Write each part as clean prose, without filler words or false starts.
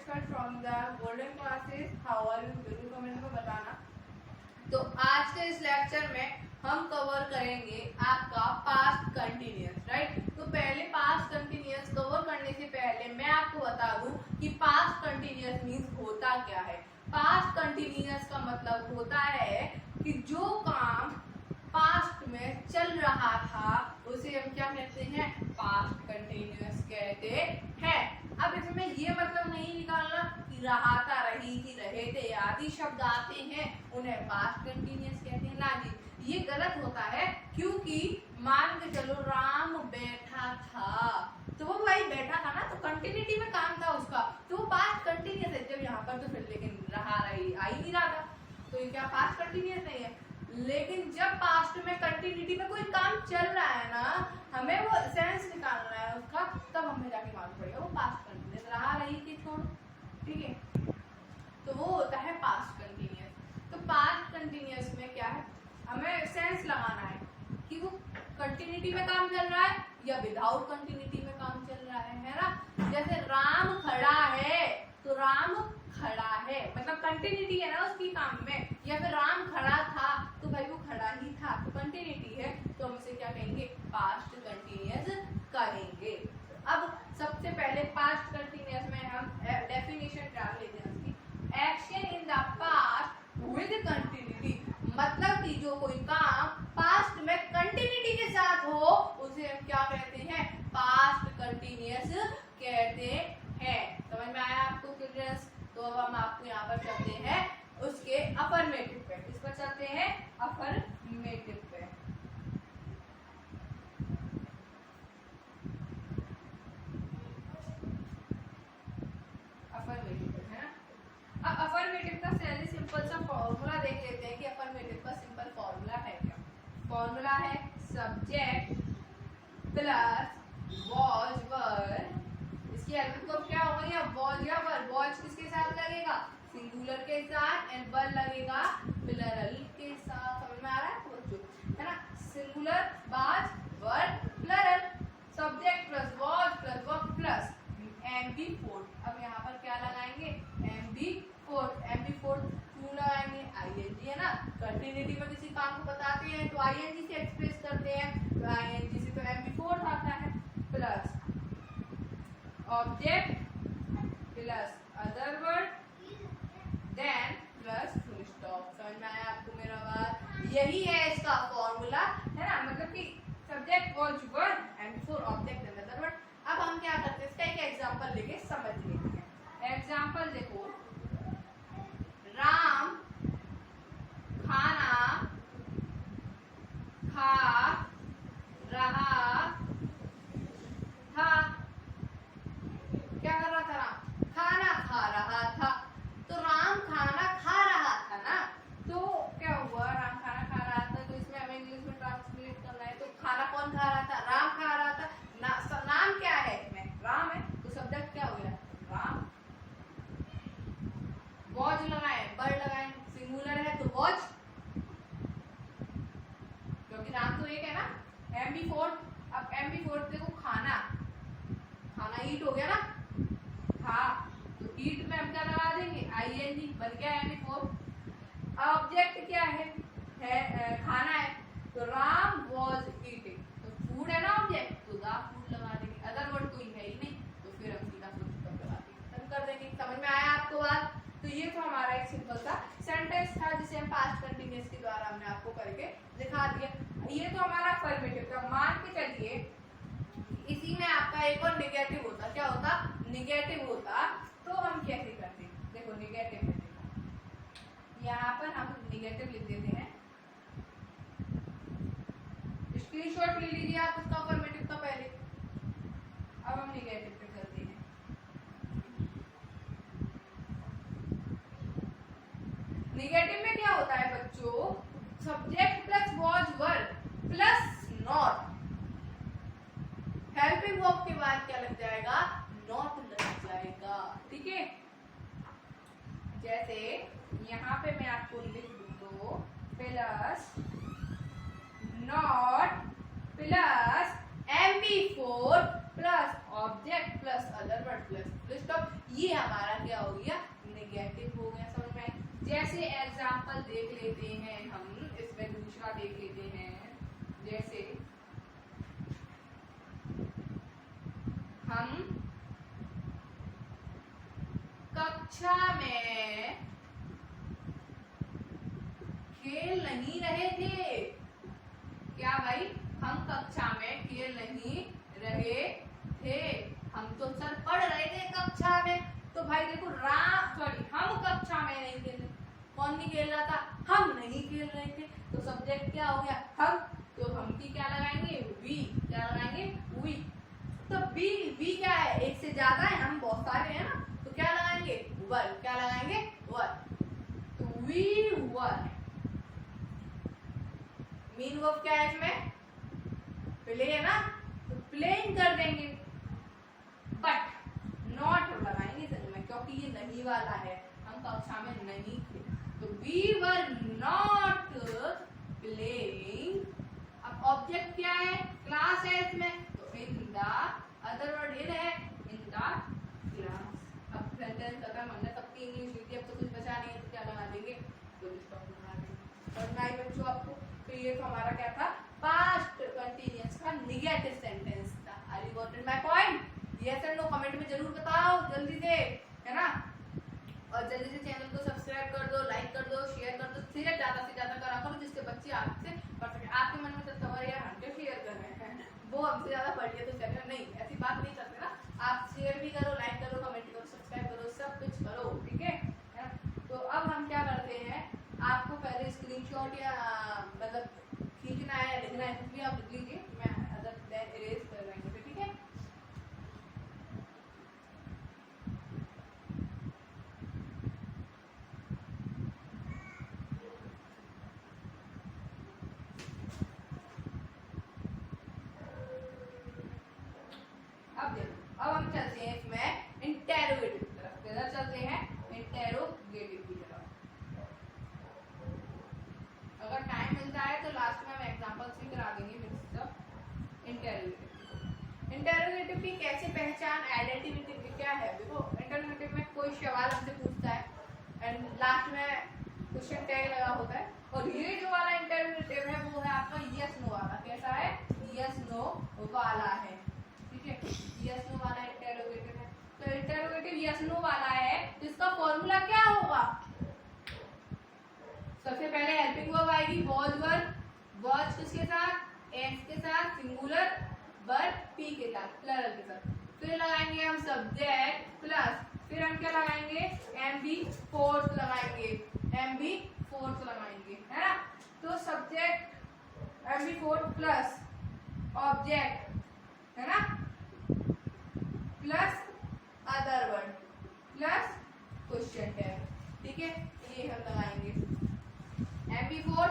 Jessica from the Golden Classes. How are you? जरूर comment में बताना। तो आज के इस लेक्चर में हम कवर करेंगे आपका पास्ट कंटिन्यूअस, राइट। तो पहले पास्ट कंटिन्यूअस कवर करने से पहले मैं आपको बता दूं कि पास्ट कंटिन्यूअस मीन्स होता क्या है। पास्ट कंटिन्यूअस का मतलब होता है कि जो काम पास्ट में चल रहा था उसे हम क्या कहते हैं, पास्ट कंटिन्यूअस कहते हैं। अब इसमें ये मतलब नहीं निकालना कि रहा था, रही थी, रहे थे आदि शब्द आते हैं उन्हें पास्ट कंटिन्यूअस कहते हैं ना जी, ये गलत होता है। क्योंकि मान के चलो राम बैठा था, तो वो भाई बैठा था ना, तो कंटिन्यूटी में काम था उसका, तो वो पास्ट कंटिन्यूअस है। जब यहाँ पर तो फिर लेकिन रहा, रही, आ ही नहीं रहा था, तो ये क्या पास्ट कंटिन्यूअस नहीं है। लेकिन जब पास्ट में कंटिन्यूटी में कोई काम चल रहा है ना, हमें वो सेंस निकालना है उसका, तब हमें जाके मालूम पड़ेगा वो पास्ट कंटिन्यूअस रहा, रही थी, छोड़ो, ठीक है। तो वो होता है पास्ट कंटिन्यूअस। तो पास्ट कंटिन्यूअस में क्या है, हमें सेंस लगाना है कि वो कंटिन्यूटी में काम चल रहा है या विदाउट कंटिन्यूटी में काम चल रहा है ना। जैसे राम खड़ा है, तो राम खड़ा है मतलब कंटिन्यूटी है ना उसकी काम में। या फिर राम खड़ा था, तो भाई वो खड़ा ही था, तो कंटिन्यूटी है, तो हम इसे क्या कहेंगे, पास्ट कंटिन्यूअस कहेंगे। अब सबसे पहले पास्ट कंटिन्यूअस में हम डेफिनेशन डाल लेते हैं उसकी। Action in the past with continuity, मतलब कि जो कोई काम पास्ट में कंटिन्यूटी के साथ हो उसे हम क्या कहते हैं, पास्ट कंटिन्यूअस कहते हैं। समझ में आया आपको चिल्ड्रंस? तो अब हम आपको यहाँ पर चलते हैं उसके अफर्मेटिव पे। किस पर चलते हैं, अफर्मेटिव पे। अफर्मेटिव पे है ना। अब अफर्मेटिव का पहले सिंपल सा फॉर्मूला देख लेते हैं कि अफर्मेटिव का सिंपल फॉर्मूला है क्या। फॉर्मूला है सब्जेक्ट प्लस वॉज वर, इसकी हेल्प को क्या होगा, या वॉज या वर। वॉज किसके साथ लगेगा, सिंगुलर के साथ, एंड वर लगेगा प्लरल के साथ। समझ में आ रहा है बच्चों, है ना। Singular was, were plural, subject plus was plus verb plus MB4। अब यहाँ पर क्या लगाएंगे, MB4। MB4 क्यों लगाएंगे, ING है ना। कंटिन्यूटी में किसी काम को बताते हैं तो ING से एक्सप्रेस करते हैं, तो ING से तो MB4 आता है, plus object plus other word then plus full stop. समझ में आया आपको मेरा बात? यही है इसका फॉर्मूला, है ना। मतलब कि subject was word MB4 object and other word. अब हम क्या करते हैं, इसका एक एग्जांपल लेके समझ लेते हैं। एग्जांपल देखो, राम खाना खा रहा था। क्या कर रहा था राम, खाना खा रहा था। तो राम खाना खा रहा था ना, तो क्या हुआ, राम खाना खा रहा था, तो इसमें हमें इंग्लिश में ट्रांसलेट करना है। तो खाना कौन खा रहा था, राम खा रहा था ना। नाम क्या है इसमें, राम है, तो सब्जेक्ट क्या हो गया, राम। वॉज लगाए, बर्ड लगाए, सिंगुलर है तो वॉज, क्योंकि राम तो एक है ना। MB4, अब MB4 देखो, खाना, खाना ईट हो गया ना, खा, तो ईट में हम क्या लगा देंगे, ING, बन गया MB4। ऑब्जेक्ट क्या है, खाना है, तो राम वॉज ईटिंग, तो फूड है ना ऑब्जेक्ट, तो द फूड लगा देंगे। अदर वर्ड कोई है ही नहीं, तो फिर हम सीधा फुल स्टॉप लगा देंगे, खत्म कर देंगे। समझ में आया आपको बात? तो ये तो हमारा एक सिंपल सा सेंटेंस था जिसे हम पास्ट कंटिन्यूअस के द्वारा हमने आपको करके दिखा दिया। ये तो हमारा अफर्मेटिव था। मान के चलिए इसी में आपका एक और निगेटिव होता, क्या होता, निगेटिव होता, तो हम कैसे करते, देखो निगेटिव में देखो, यहाँ पर हम निगेटिव लिख देते हैं। स्क्रीनशॉट ले लीजिए आप उसका अफर्मेटिव का पहले। अब हम निगेटिव पे करते हैं। निगेटिव में क्या होता है बच्चों, subject plus was verb plus not, helping verb के बाद क्या लग जाएगा, नॉट लग जाएगा, ठीक है। जैसे यहाँ पे मैं आपको लिख दूँ, plus not plus MB4 plus object plus other word plus full stop. ये हमारा क्या हो गया, नेगेटिव हो गया। समझ में? जैसे एग्जाम्पल देख लेते हैं हम, इसमें दूसरा देख लेते हैं। जैसे हम कक्षा में खेल नहीं रहे थे। क्या भाई? हम कक्षा में खेल नहीं रहे थे, हम तो सर पढ़ रहे थे कक्षा में। तो भाई देखो हम कक्षा में नहीं खेल रहे, कौन नहीं खेल रहा था? हम नहीं खेल रहे थे। तो सब्जेक्ट क्या हो गया? हम। तो हम की क्या लगाएंगे? वी। क्या लगाएंगे? वी। तो वी क्या है? एक से ज्यादा है, हम बहुत सारे हैं ना, तो क्या लगाएंगे? वर। क्या लगाएंगे? वर। तो वी वर। मीन वर्ब क्या है इसमें? प्ले है ना, तो प्लेइंग कर देंगे। बट नॉट लगाएंगे सर में, क्योंकि ये नहीं वाला है, हम कक्षा में नहीं थे। तो वी वर नॉट प्लेइंग। अब ऑब्जेक्ट क्या है? क्लास है इसमें, तो in the other word in है, इन द क्लास। अब सेंटेंस खत्म, हमने सबकी इंग्लिश लिख दी, अब तो कुछ बचा नहीं है, तो क्या लगा देंगे? फुल स्टॉप लगा देंगे। और नाइ बच्चों आपको, तो ये तो हमारा क्या था? पास्ट कंटीन्यूअस का नेगेटिव सेंटेंस था। Are you got my point? Yes और नो कमेंट में जरूर बताओ जल्दी से, है ना। और जल्दी से चैनल को सब्सक्राइब कर दो, लाइक कर दो, शेयर कर दो, शेयर ज्यादा से ज्यादा करा करो, जिससे बच्चे आपसे पढ़ सके। आपके मन में तो सवाल यार हम क्यों शेयर कर रहे हैं, वो हमसे ज्यादा पढ़ लिया तो चैनल, नहीं, ऐसी बात नहीं करते ना। आप शेयर भी करो, लाइक करो, कमेंट करो, सब्सक्राइब करो, सब कुछ करो, ठीक है ना। तो अब हम क्या करते हैं, आपको पहले स्क्रीनशॉट या मतलब खींचना है, लिखना है, कुछ भी आप लिख लीजिए, मैं अदर इरेज कर रही हूँ, ठीक है। अब देखो, अब हम चलते हैं इसमें इंटेरोगेटिव की तरफ। किधर चलते हैं? इंटेरोगेटिव की तरफ। अगर टाइम मिलता है तो लास्ट में हम एग्जांपल्स भी करा देंगे मिक्सअप। इंटेरोगेटिव की कैसे पहचान, आइडेंटिटी क्या है? देखो इंटेरोगेटिव में कोई सवाल हमसे पूछता है एंड लास्ट में क्वेश्चन टैग लगा होता है, और ये जो वाला इंटेरोगेटिव है वो है आपका यस नो वाला। कैसा है? यस नो वाला है, ठीक है। यस नो वाला इंटेरोगेटिव है। तो इंटेरोगेटिव यस नो वाला है, तो इसका फॉर्मूला क्या होगा? सबसे पहले हेल्पिंग वर्ब आएगी, वॉज वर्ब। वॉज किसके साथ? एस के साथ, सिंगुलर वर्ब पी के साथ, प्लरल के साथ। फिर लगाएंगे हम सब्जेक्ट प्लस, फिर हम क्या लगाएंगे? एमबी फोर्थ लगाएंगे, एमबी फोर्थ लगाएंगे, है ना। तो subject MB fourth plus object, है ना, plus other word plus question tag, ठीक है। ये हम लगाएंगे MB4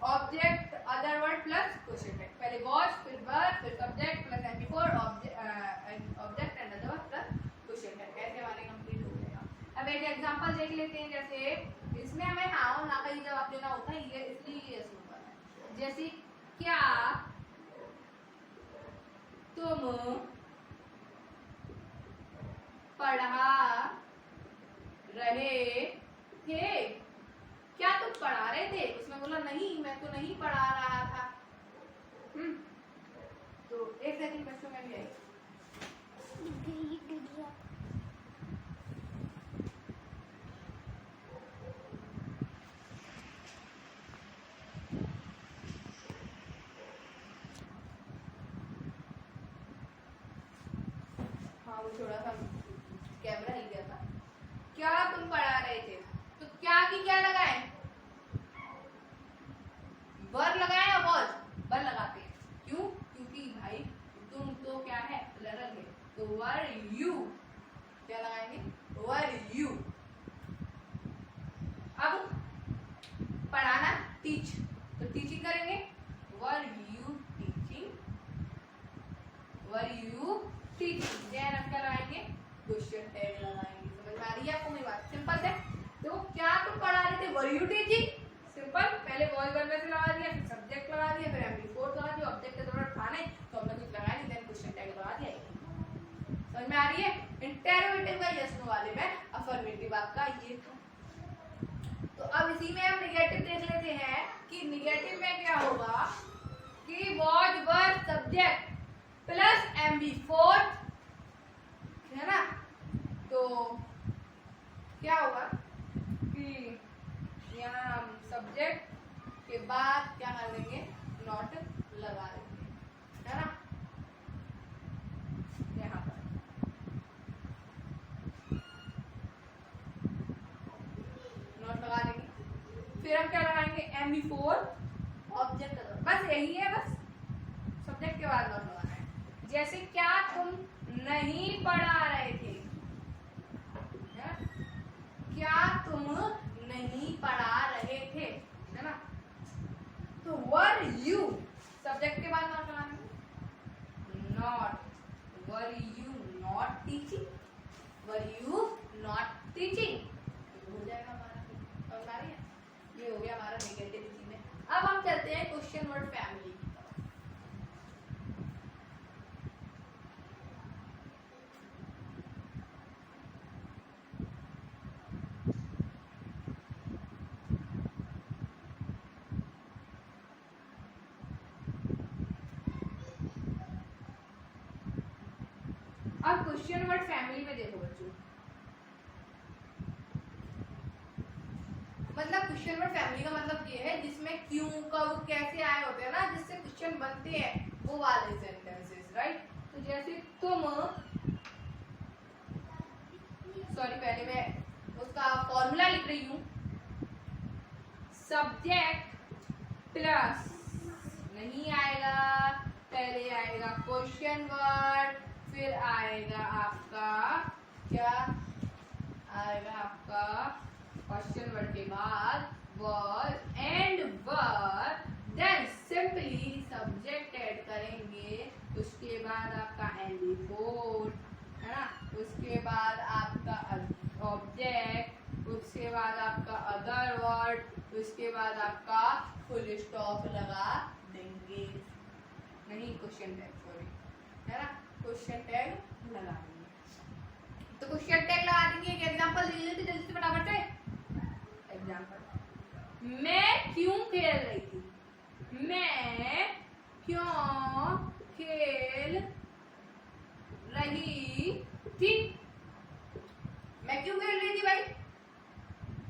object other word plus question tag. पहले वॉच, फिर वर्ब, फिर subject plus MB4 object and other word plus question tag. ऐसे हमारे कंप्लीट हो जाएगा। अब एक एग्जांपल देख लेते हैं। जैसे इसमें हमें हाँ और ना का ही जवाब देना होता है, ये इसलिए ये सिंपल है। जैसे क्या तुम पढ़ा रहे थे? क्या तुम पढ़ा रहे थे? उसमें बोला नहीं, मैं तो नहीं पढ़ा रहा था। तो एक सेकंड बच्चों में भी आई। हाँ, वो थोड़ा सा कैमरा हिल गया था। क्या तुम पढ़ा रहे थे? तो क्या की क्या लगाए? वर लगाए या वॉज? वर लगाते हैं। क्यों? क्योंकि भाई तुम तो क्या है? प्लरल है, तो वर यू। क्या लगाएंगे? Were you. अब पढ़ाना टीच, तो टीचिंग करेंगे, were you teaching, were you teaching. Then हम क्या लगाएंगे? क्वेश्चन टैग लगाएंगे। समझ में आ रही है आपको मेरी बात? सिंपल है। तो क्या तुम पढ़ा रहे थे? वर यू टीचिंग, सिंपल। पहले वॉइस वर्ब से लगा दिया, फिर सब्जेक्ट लगा दिया, फिर MB4 लगा दिया। ऑब्जेक्ट का थोड़ा था नहीं तो हमने कुछ लगाया नहीं, देन क्वेश्चन टैग लगा दिया। समझ में आ रही है? इंटेरोगेटिव का यस नो वाले में अफर्मेटिव आपका ये था। तो अब इसी में हम निगेटिव देख लेते हैं कि निगेटिव में क्या होगा कि what were subject plus MB4 है ना। तो क्या होगा कि यहाँ हम सब्जेक्ट के बाद क्या कर देंगे, नॉट लगा देंगे, है ना। यहाँ पर नॉट लगा देंगे, फिर हम क्या लगाएंगे, MB4 ऑब्जेक्ट, बस यही है, बस सब्जेक्ट के बाद नॉट लगाना है। जैसे क्या तुम नहीं पढ़ा रहे थे, क्या तुम नहीं पढ़ा रहे थे, है ना। तो वर यू सब्जेक्ट के बाद नॉट लगाएंगे, not were you not teaching, were you not teaching, हो जाएगा हमारा। समझ आ रही है, ये हो गया हमारा नेगेटिव इसी में। अब हम चलते हैं क्वेश्चन वर्ड फैमिली की तरफ। अब क्वेश्चन वर्ड फैमिली में देखो बच्चों, मतलब क्वेश्चन वर्ड फैमिली का मतलब ये है जिसमें क्यों कब कैसे आए होते हैं ना, जिससे क्वेश्चन बनते हैं वो वाले सेंटेंसेस, राइट। तो जैसे तुम, सॉरी पहले मैं उसका फॉर्मूला लिख रही हूँ, सब्जेक्ट प्लस नहीं आएगा, पहले आएगा क्वेश्चन वर्ड, फिर आएगा आपका क्या आएगा, आपका क्वेश्चन वर्ड के बाद verb and verb, then simply subject add करेंगे, उसके बाद आपका MB4 है ना, उसके बाद आपका ऑब्जेक्ट, उसके बाद आपका अदर वर्ड, उसके बाद आपका फुल स्टॉप लगा देंगे, नहीं क्वेश्चन टैग, सॉरी है ना, क्वेश्चन टैग लगा देंगे। तो क्वेश्चन टैग लगा देंगे, एक एग्जांपल ले लेते जल्दी से फटाफट से। एग्जांपल, मैं क्यों खेल रही थी, मैं क्यों खेल रही थी, मैं क्यों खेल रही थी भाई,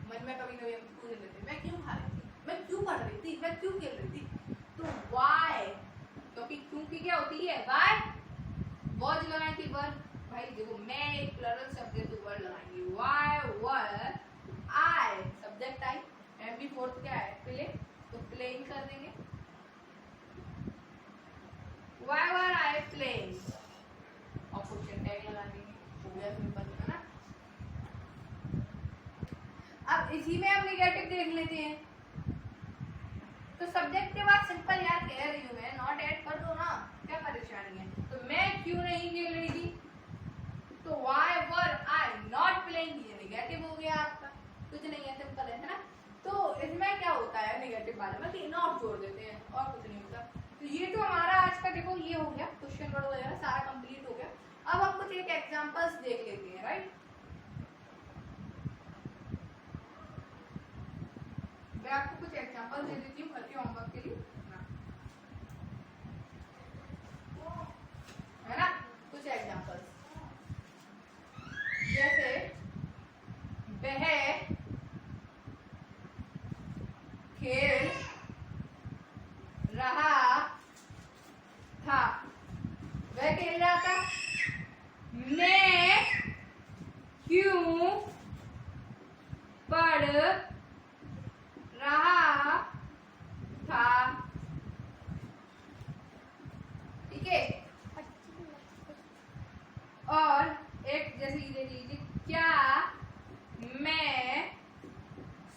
मन में कभी कभी हम पूछ लेते मैं क्यों खा रही थी, मैं क्यों पढ़ रही थी, मैं क्यों खेल रही थी। तो वाई, क्योंकि क्यों की क्या होती है, वाई, वर्ड लगाए थी, वर्ड भाई देखो, मैं एक प्लरल शब्द है तो वर्ड लगाएंगे, why were I, subject I, MB4 क्या है, प्ले, तो प्लेइंग कर देंगे, वाई वर आई प्लेइंग, और क्वेश्चन टैग लगा देंगे, हो गया सिंपल, है ना। अब इसी में हम नेगेटिव देख लेते हैं। तो सब्जेक्ट के बाद सिंपल यार कह रही हूँ मैं, नॉट ऐड कर दो ना, क्या परेशानी है। तो मैं क्यों नहीं खेल रही थी, तो why were I not playing, ये नेगेटिव हो गया आपका, कुछ नहीं है, सिंपल है ना। तो इसमें क्या होता है नेगेटिव वाले में कि नॉट जोड़ देते हैं और कुछ नहीं होता। तो ये तो हमारा आज का देखो ये हो गया, क्वेश्चन वर्ड वगैरह सारा कंप्लीट हो गया। अब हम कुछ एक एग्जांपल्स देख लेते हैं, राइट। मैं आपको कुछ एग्जांपल दे देती हूँ करके होमवर्क के लिए, है ना। कुछ एग्जांपल्स जैसे वह खेल रहा था, वह खेल रहा था, मैं क्यों पढ़ रहा था, ठीक है। और एक जैसे ये लीजिए, क्या मैं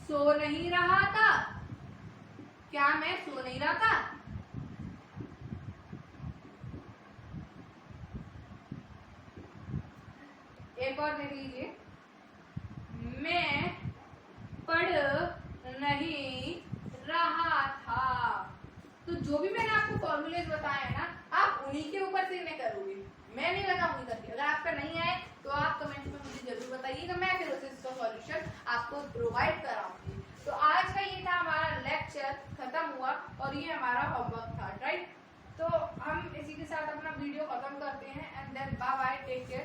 सो नहीं रहा था, क्या मैं सो नहीं रहा था, एक और देख लीजिए, मैं पढ़ नहीं रहा था। तो जो भी मैंने आपको फॉर्मूलेज बताए हैं ना, आप उन्हीं के ऊपर से इन्हें करोगे, मैं नहीं बताऊंगी करके। अगर आपका नहीं आए तो आप आपको प्रोवाइड कराऊंगी। तो आज का ये था हमारा लेक्चर, खत्म हुआ और ये हमारा होमवर्क था, राइट। तो हम इसी के साथ अपना वीडियो खत्म करते हैं and then bye bye, take care.